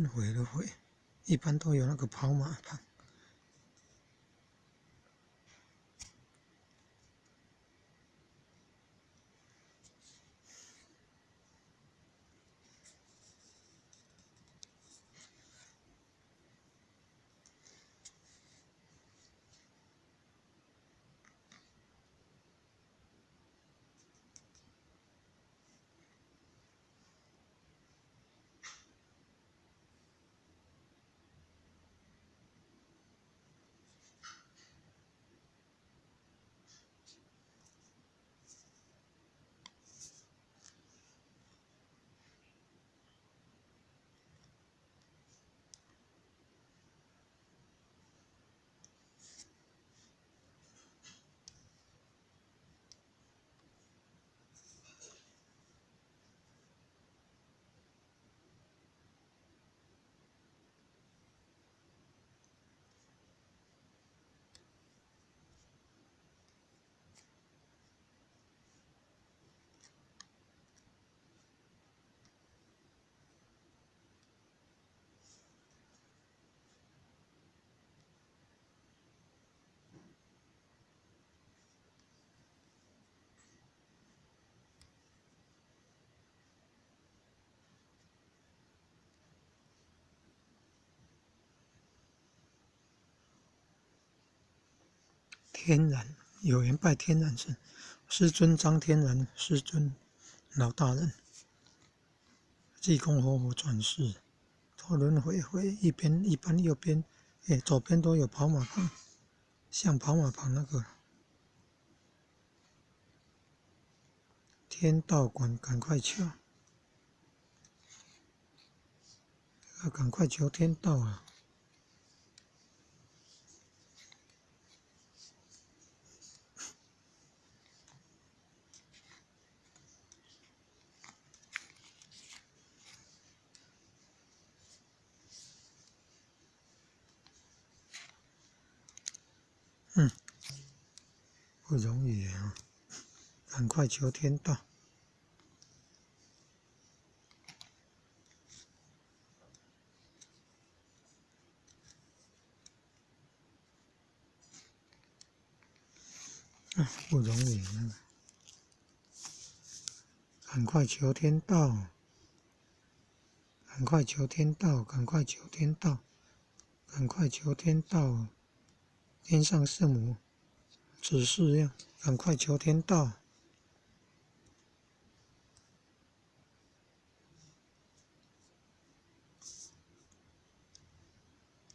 轮回的回，一般都有那个跑马旁。天然有人拜天然神，师尊张天然，师尊老大人，济公活佛转世，陀轮回回，一般右边，左边都有跑马旁，像跑马旁那个。天道馆，赶快求，赶快求天道啊！不容易啊！赶快求天道。不容易那个，赶快求天道，赶快求天道，赶快求天道，赶快求天道！天上圣母指示要赶快求天道。